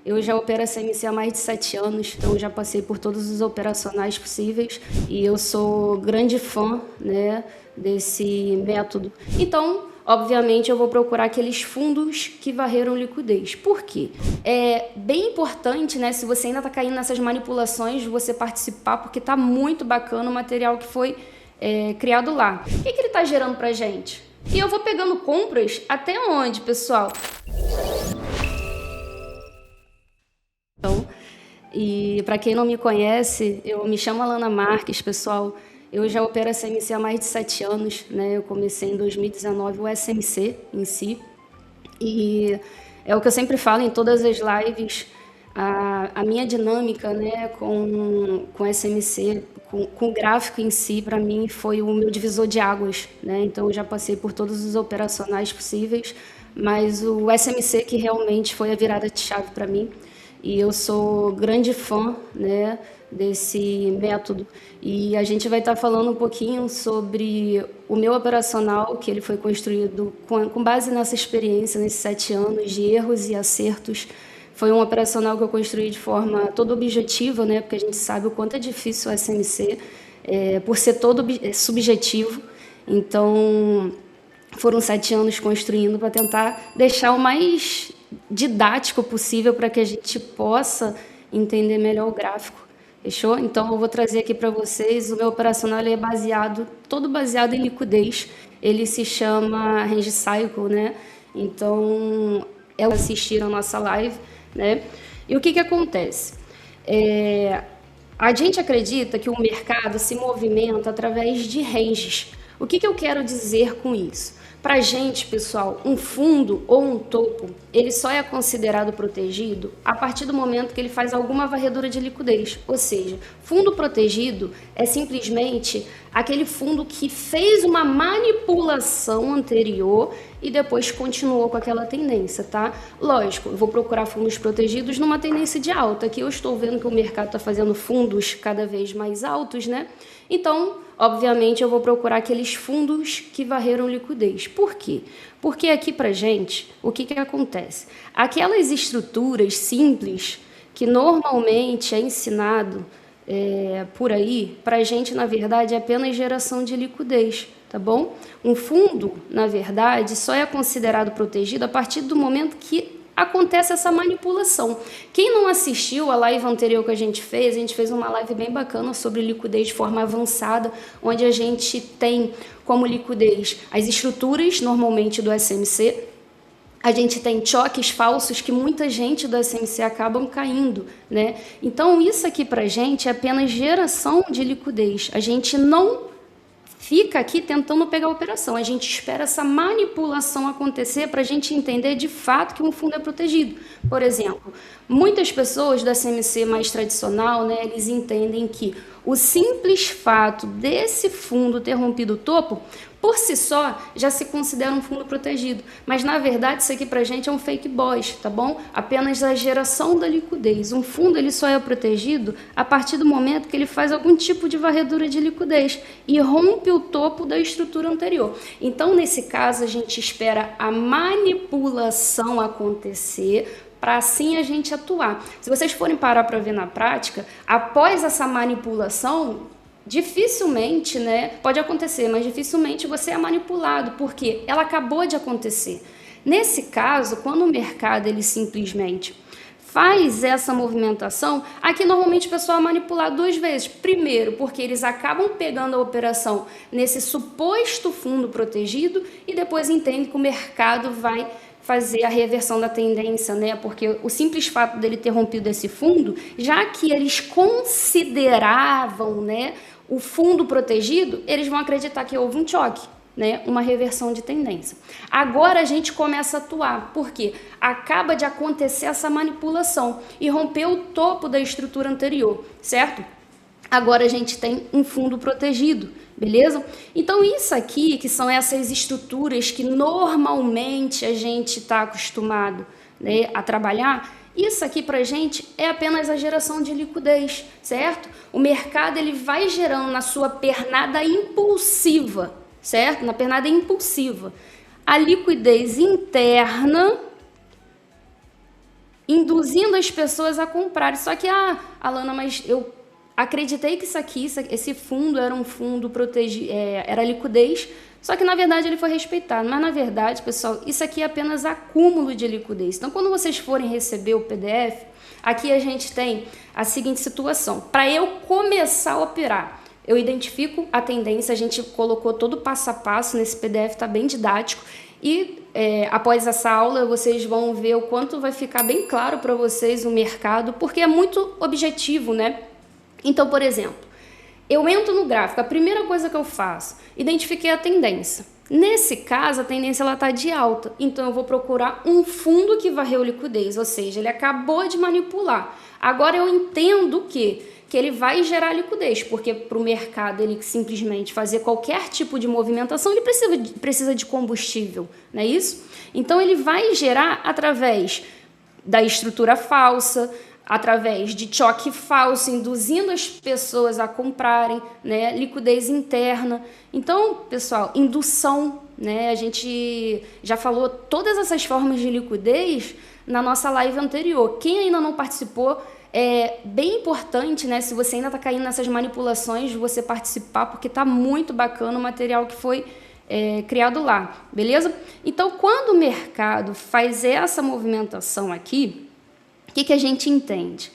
Eu já opero SMC há mais de 7 anos, então já passei por todos os operacionais possíveis e eu sou grande fã, né, desse método. Então, obviamente, eu vou procurar aqueles fundos que varreram liquidez. Por quê? É bem importante, né, se você ainda está caindo nessas manipulações, você participar, porque tá muito bacana o material que foi criado lá. O que ele está gerando pra gente? E eu vou pegando compras até onde, pessoal? Então, e para quem não me conhece, eu me chamo Alana Marques, pessoal. Eu já opero SMC há mais de 7 anos, né? Eu comecei em 2019 o SMC em si. E é o que eu sempre falo em todas as lives, a minha dinâmica, né, com SMC, com o gráfico em si, para mim foi o meu divisor de águas, né? Então eu já passei por todos os operacionais possíveis, mas o SMC que realmente foi a virada de chave para mim. E eu sou grande fã, né, desse método. E a gente vai estar falando um pouquinho sobre o meu operacional, que ele foi construído com base nessa experiência, nesses 7 anos de erros e acertos. Foi um operacional que eu construí de forma toda objetiva, né, porque a gente sabe o quanto é difícil o SMC, por ser todo subjetivo. Então, foram 7 anos construindo para tentar deixar o mais didático possível para que a gente possa entender melhor o gráfico. Fechou? Então, eu vou trazer aqui para vocês, o meu operacional ele é todo baseado em liquidez. Ele se chama Range Cycle, né? Então, assistiram a nossa live, né? E o que acontece? A gente acredita que o mercado se movimenta através de ranges. O que eu quero dizer com isso? Para a gente, pessoal, um fundo ou um topo, ele só é considerado protegido a partir do momento que ele faz alguma varredura de liquidez. Ou seja, fundo protegido é simplesmente aquele fundo que fez uma manipulação anterior e depois continuou com aquela tendência, tá? Lógico, eu vou procurar fundos protegidos numa tendência de alta. Aqui eu estou vendo que o mercado está fazendo fundos cada vez mais altos, né? Então, obviamente, eu vou procurar aqueles fundos que varreram liquidez. Por quê? Porque aqui pra gente, o que acontece? Aquelas estruturas simples que normalmente é ensinado por aí, pra gente, na verdade, é apenas geração de liquidez, tá bom? Um fundo, na verdade, só é considerado protegido a partir do momento que acontece essa manipulação. Quem não assistiu a live anterior que a gente fez uma live bem bacana sobre liquidez de forma avançada, onde a gente tem como liquidez as estruturas, normalmente do SMC, a gente tem choques falsos que muita gente do SMC acabam caindo, né? Então, isso aqui pra gente é apenas geração de liquidez. A gente não fica aqui tentando pegar a operação. A gente espera essa manipulação acontecer para a gente entender de fato que um fundo é protegido. Por exemplo, muitas pessoas do SMC mais tradicional, né, eles entendem que o simples fato desse fundo ter rompido o topo, por si só, já se considera um fundo protegido. Mas, na verdade, isso aqui pra gente é um fake boys, tá bom? Apenas a geração da liquidez. Um fundo ele só é protegido a partir do momento que ele faz algum tipo de varredura de liquidez e rompe o topo da estrutura anterior. Então, nesse caso, a gente espera a manipulação acontecer para assim a gente atuar. Se vocês forem parar para ver na prática, após essa manipulação, dificilmente, né, pode acontecer, mas dificilmente você é manipulado, porque ela acabou de acontecer. Nesse caso, quando o mercado ele simplesmente faz essa movimentação, aqui normalmente o pessoal é manipulado 2 vezes. Primeiro, porque eles acabam pegando a operação nesse suposto fundo protegido e depois entendem que o mercado vai fazer a reversão da tendência, né? Porque o simples fato dele ter rompido esse fundo, já que eles consideravam, né, o fundo protegido, eles vão acreditar que houve um choque, né, uma reversão de tendência. Agora a gente começa a atuar, porque acaba de acontecer essa manipulação e rompeu o topo da estrutura anterior, certo? Agora a gente tem um fundo protegido, beleza? Então isso aqui, que são essas estruturas que normalmente a gente está acostumado, né, a trabalhar, isso aqui pra gente é apenas a geração de liquidez, certo? O mercado ele vai gerando na sua pernada impulsiva, certo? Na pernada impulsiva, a liquidez interna induzindo as pessoas a comprarem. Só que, Alana, mas eu acreditei que esse fundo era um fundo era liquidez, só que na verdade ele foi respeitado. Mas na verdade, pessoal, isso aqui é apenas acúmulo de liquidez. Então, quando vocês forem receber o PDF, aqui a gente tem a seguinte situação. Para eu começar a operar, eu identifico a tendência, a gente colocou todo o passo a passo nesse PDF, está bem didático. E após essa aula vocês vão ver o quanto vai ficar bem claro para vocês o mercado, porque é muito objetivo, né? Então, por exemplo, eu entro no gráfico, a primeira coisa que eu faço, identifiquei a tendência. Nesse caso, a tendência está de alta, então eu vou procurar um fundo que varreu liquidez, ou seja, ele acabou de manipular. Agora eu entendo que ele vai gerar liquidez, porque para o mercado ele simplesmente fazer qualquer tipo de movimentação, ele precisa de combustível, não é isso? Então ele vai gerar através da estrutura falsa, através de choque falso, induzindo as pessoas a comprarem, né? Liquidez interna. Então, pessoal, indução, né? A gente já falou todas essas formas de liquidez na nossa live anterior. Quem ainda não participou, é bem importante, né? Se você ainda está caindo nessas manipulações, você participar, porque tá muito bacana o material que foi criado lá, beleza? Então, quando o mercado faz essa movimentação aqui, o que a gente entende?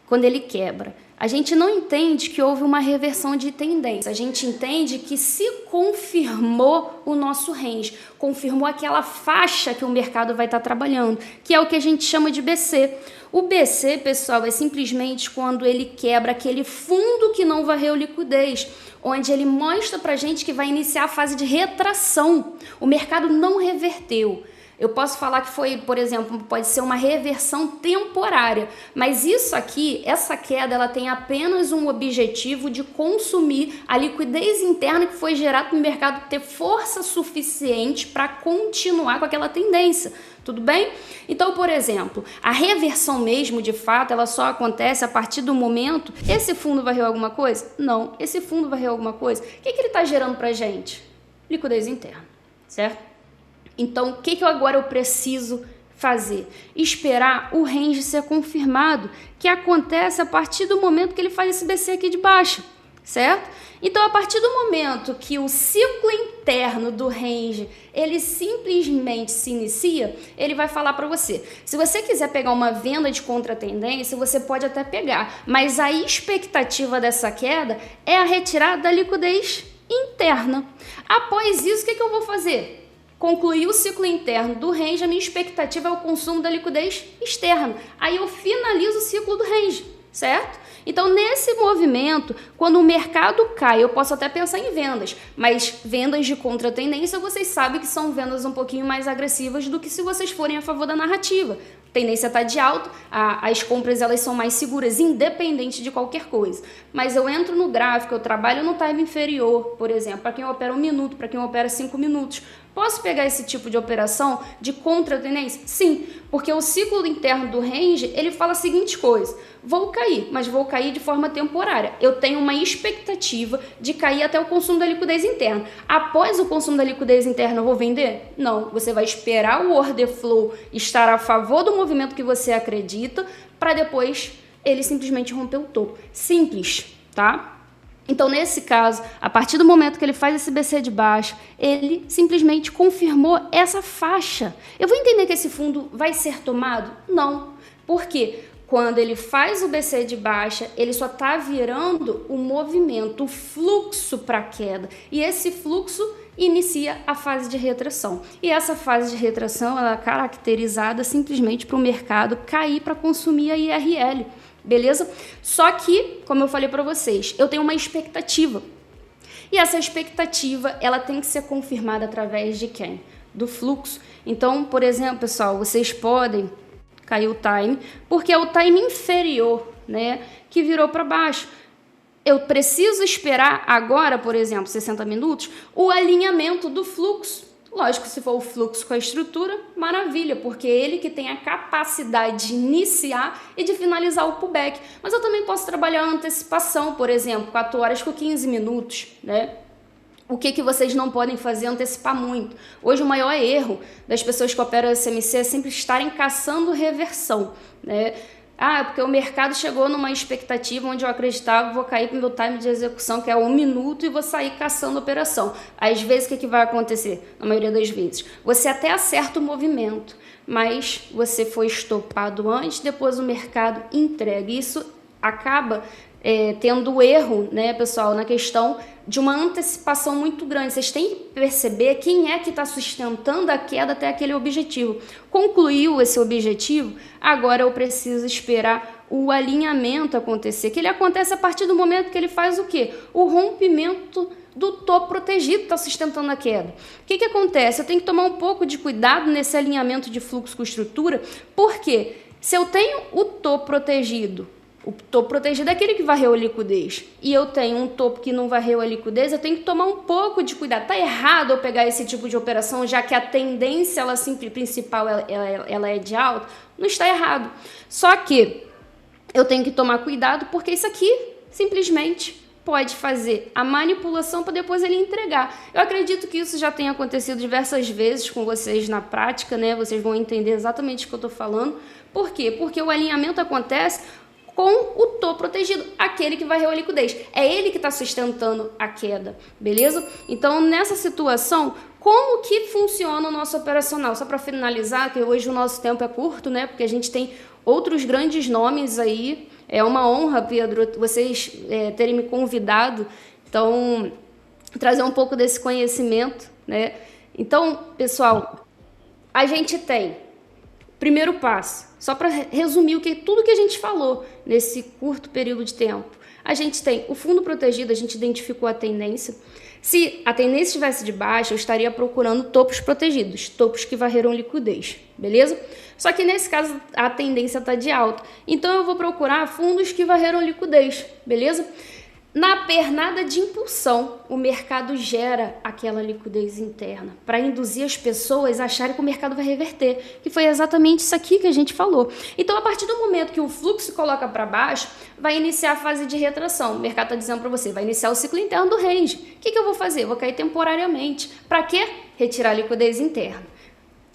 Quando ele quebra, a gente não entende que houve uma reversão de tendência, a gente entende que se confirmou o nosso range, confirmou aquela faixa que o mercado vai estar trabalhando, que é o que a gente chama de BC. O BC, pessoal, é simplesmente quando ele quebra aquele fundo que não varreu liquidez, onde ele mostra pra gente que vai iniciar a fase de retração. O mercado não reverteu. Eu posso falar que foi, por exemplo, pode ser uma reversão temporária, mas isso aqui, essa queda, ela tem apenas um objetivo de consumir a liquidez interna que foi gerada no mercado ter força suficiente para continuar com aquela tendência. Tudo bem? Então, por exemplo, a reversão mesmo, de fato, ela só acontece a partir do momento... Esse fundo varreu alguma coisa? Não. Esse fundo varreu alguma coisa? O que ele está gerando para a gente? Liquidez interna, certo? Então, o que agora eu preciso fazer? Esperar o range ser confirmado, que acontece a partir do momento que ele faz esse BC aqui de baixa, certo? Então, a partir do momento que o ciclo interno do range, ele simplesmente se inicia, ele vai falar para você. Se você quiser pegar uma venda de contratendência, você pode até pegar, mas a expectativa dessa queda é a retirada da liquidez interna. Após isso, o que eu vou fazer? Concluir o ciclo interno do range, a minha expectativa é o consumo da liquidez externa. Aí eu finalizo o ciclo do range, certo? Então, nesse movimento, quando o mercado cai, eu posso até pensar em vendas, mas vendas de contratendência, vocês sabem que são vendas um pouquinho mais agressivas do que se vocês forem a favor da narrativa. A tendência está de alta, as compras elas são mais seguras, independente de qualquer coisa. Mas eu entro no gráfico, eu trabalho no time inferior, por exemplo, para quem opera 1 minuto, para quem opera 5 minutos. Posso pegar esse tipo de operação de contratendência? Sim, porque o ciclo interno do range, ele fala a seguinte coisa: vou cair, mas vou cair de forma temporária. Eu tenho uma expectativa de cair até o consumo da liquidez interna. Após o consumo da liquidez interna, eu vou vender? Não, você vai esperar o order flow estar a favor do movimento que você acredita, para depois ele simplesmente romper o topo. Simples, tá? Então, nesse caso, a partir do momento que ele faz esse BC de baixa, ele simplesmente confirmou essa faixa. Eu vou entender que esse fundo vai ser tomado? Não. Por quê? Quando ele faz o BC de baixa, ele só está virando o movimento, o fluxo para queda. E esse fluxo inicia a fase de retração. E essa fase de retração ela é caracterizada simplesmente para o mercado cair para consumir a IRL. Beleza? Só que, como eu falei para vocês, eu tenho uma expectativa. E essa expectativa, ela tem que ser confirmada através de quem? Do fluxo. Então, por exemplo, pessoal, vocês podem cair o time, porque é o time inferior, né, que virou para baixo. Eu preciso esperar agora, por exemplo, 60 minutos, o alinhamento do fluxo. Lógico, se for o fluxo com a estrutura, maravilha, porque é ele que tem a capacidade de iniciar e de finalizar o pullback. Mas eu também posso trabalhar a antecipação, por exemplo, 4 horas com 15 minutos, né? O que vocês não podem fazer é antecipar muito. Hoje o maior erro das pessoas que operam SMC é sempre estarem caçando reversão, né? Ah, porque o mercado chegou numa expectativa onde eu acreditava, vou cair para o meu time de execução, que é 1 minuto, e vou sair caçando operação. Às vezes, o que vai acontecer? Na maioria das vezes, você até acerta o movimento, mas você foi estopado antes, depois o mercado entrega. Isso acaba tendo erro, né, pessoal, na questão de uma antecipação muito grande. Vocês têm que perceber quem é que está sustentando a queda até aquele objetivo. Concluiu esse objetivo, agora eu preciso esperar o alinhamento acontecer, que ele acontece a partir do momento que ele faz o quê? O rompimento do topo protegido está sustentando a queda. O que acontece? Eu tenho que tomar um pouco de cuidado nesse alinhamento de fluxo com estrutura, porque se eu tenho o topo protegido, o topo protegido é aquele que varreu a liquidez, e eu tenho um topo que não varreu a liquidez, eu tenho que tomar um pouco de cuidado. Tá errado eu pegar esse tipo de operação, já que a tendência ela sempre principal ela é de alta? Não está errado. Só que eu tenho que tomar cuidado, porque isso aqui simplesmente pode fazer a manipulação para depois ele entregar. Eu acredito que isso já tenha acontecido diversas vezes com vocês na prática, né? Vocês vão entender exatamente o que eu estou falando. Por quê? Porque o alinhamento acontece com o topo protegido, aquele que varreu a liquidez. É ele que está sustentando a queda, beleza? Então, nessa situação, como que funciona o nosso operacional? Só para finalizar, que hoje o nosso tempo é curto, né? Porque a gente tem outros grandes nomes aí. É uma honra, Pedro, vocês terem me convidado. Então, trazer um pouco desse conhecimento, né? Então, pessoal, a gente tem primeiro passo, só para resumir tudo que a gente falou nesse curto período de tempo. A gente tem o fundo protegido, a gente identificou a tendência. Se a tendência estivesse de baixa, eu estaria procurando topos protegidos, topos que varreram liquidez, beleza? Só que nesse caso a tendência está de alta, então eu vou procurar fundos que varreram liquidez, beleza? Na pernada de impulsão, o mercado gera aquela liquidez interna para induzir as pessoas a acharem que o mercado vai reverter, que foi exatamente isso aqui que a gente falou. Então, a partir do momento que o fluxo se coloca para baixo, vai iniciar a fase de retração. O mercado está dizendo para você, vai iniciar o ciclo interno do range. O que eu vou fazer? Vou cair temporariamente. Para quê? Retirar a liquidez interna.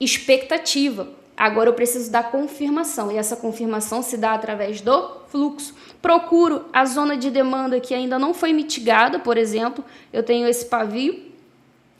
Expectativa. Agora eu preciso da confirmação, e essa confirmação se dá através do fluxo. Procuro a zona de demanda que ainda não foi mitigada, por exemplo, eu tenho esse pavio,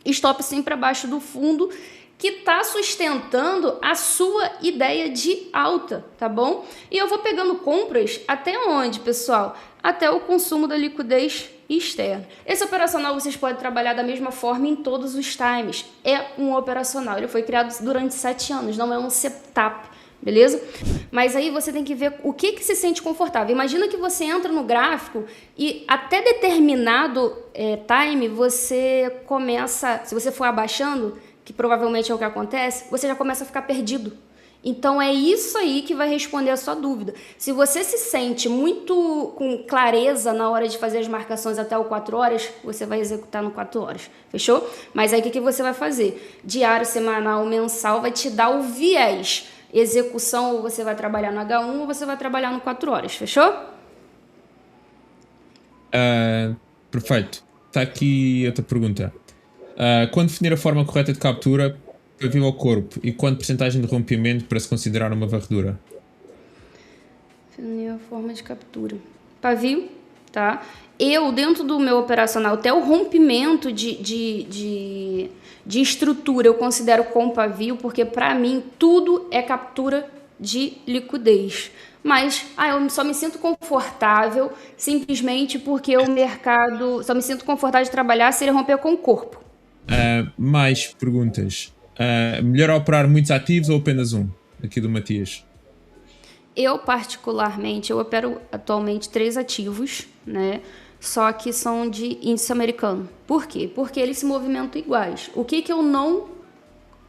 stop sempre abaixo do fundo, que está sustentando a sua ideia de alta, tá bom? E eu vou pegando compras até onde, pessoal? Até o consumo da liquidez externa. Esse operacional vocês podem trabalhar da mesma forma em todos os times. É um operacional, ele foi criado durante 7 anos, não é um setup, beleza? Mas aí você tem que ver o que se sente confortável. Imagina que você entra no gráfico e até determinado time você começa, se você for abaixando, que provavelmente é o que acontece, você já começa a ficar perdido. Então é isso aí que vai responder a sua dúvida. Se você se sente muito com clareza na hora de fazer as marcações até o 4 horas, você vai executar no 4 horas, fechou? Mas aí o que você vai fazer? Diário, semanal, mensal, vai te dar o viés. Execução, ou você vai trabalhar no H1 ou você vai trabalhar no 4 horas, fechou? Perfeito. Está aqui outra pergunta. Quando definir a forma correta de captura, pavio ao corpo, e quanto porcentagem de rompimento para se considerar uma varredura? Definir a forma de captura. Pavio, tá? Eu, dentro do meu operacional, até o rompimento de estrutura, eu considero com pavio, porque para mim tudo é captura de liquidez. Mas eu só me sinto confortável simplesmente porque o mercado... Só me sinto confortável de trabalhar se ele romper com o corpo. Mais perguntas. Melhor operar muitos ativos ou apenas um? Aqui do Matias. Eu, particularmente, eu opero atualmente 3 ativos, né? Só que são de índice americano. Por quê? Porque eles se movimentam iguais. O que eu não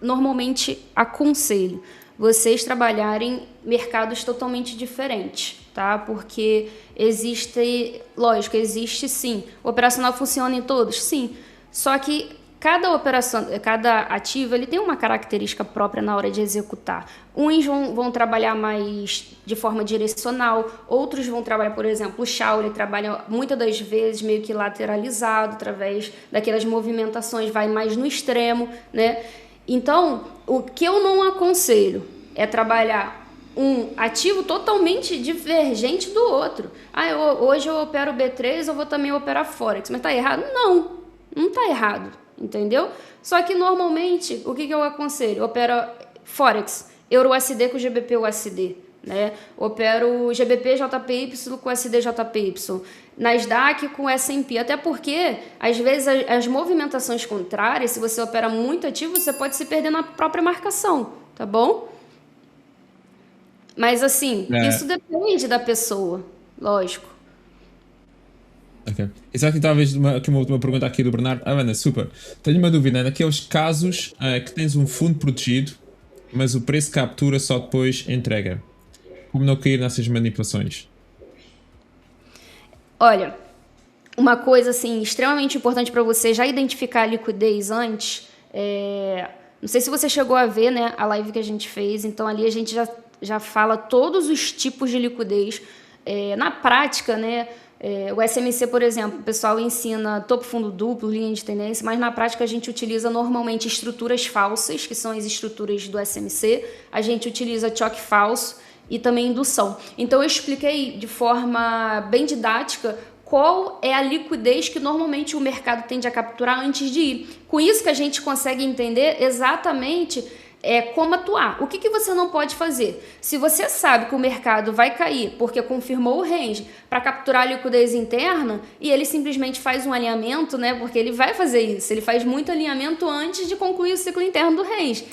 normalmente aconselho? Vocês trabalharem mercados totalmente diferentes, tá? Porque existe, lógico, existe sim. O operacional funciona em todos? Sim. Só que cada operação, cada ativo, ele tem uma característica própria na hora de executar. Uns vão trabalhar mais de forma direcional, outros vão trabalhar, por exemplo, o Shao, ele trabalha muitas das vezes meio que lateralizado, através daquelas movimentações, vai mais no extremo, né? Então, o que eu não aconselho é trabalhar um ativo totalmente divergente do outro. Hoje eu opero B3, eu vou também operar Forex, mas tá errado? Não tá errado, entendeu? Só que normalmente, o que eu aconselho? Opera Forex, Euro-USD com GBP-USD, né? Opero GBP-JPY com USD-JPY, Nasdaq com S&P, até porque, às vezes, as movimentações contrárias, se você opera muito ativo, você pode se perder na própria marcação, tá bom? Mas, assim, isso depende da pessoa, lógico. Ok. Exato, e talvez aqui uma última pergunta aqui do Bernardo. Ana, super. Tenho uma dúvida. Naqueles casos que tens um fundo protegido, mas o preço captura só depois entrega. Como não cair nessas manipulações? Olha, uma coisa assim extremamente importante para você já identificar a liquidez antes. Não sei se você chegou a ver, né, a live que a gente fez. Então ali a gente já fala todos os tipos de liquidez. Na prática, né, o SMC, por exemplo, o pessoal ensina topo, fundo duplo, linha de tendência, mas na prática a gente utiliza normalmente estruturas falsas, que são as estruturas do SMC. A gente utiliza choque falso e também indução. Então eu expliquei de forma bem didática qual é a liquidez que normalmente o mercado tende a capturar antes de ir. Com isso que a gente consegue entender exatamente como atuar. O que você não pode fazer? Se você sabe que o mercado vai cair porque confirmou o range para capturar a liquidez interna e ele simplesmente faz um alinhamento, né? Porque ele vai fazer isso, ele faz muito alinhamento antes de concluir o ciclo interno do range.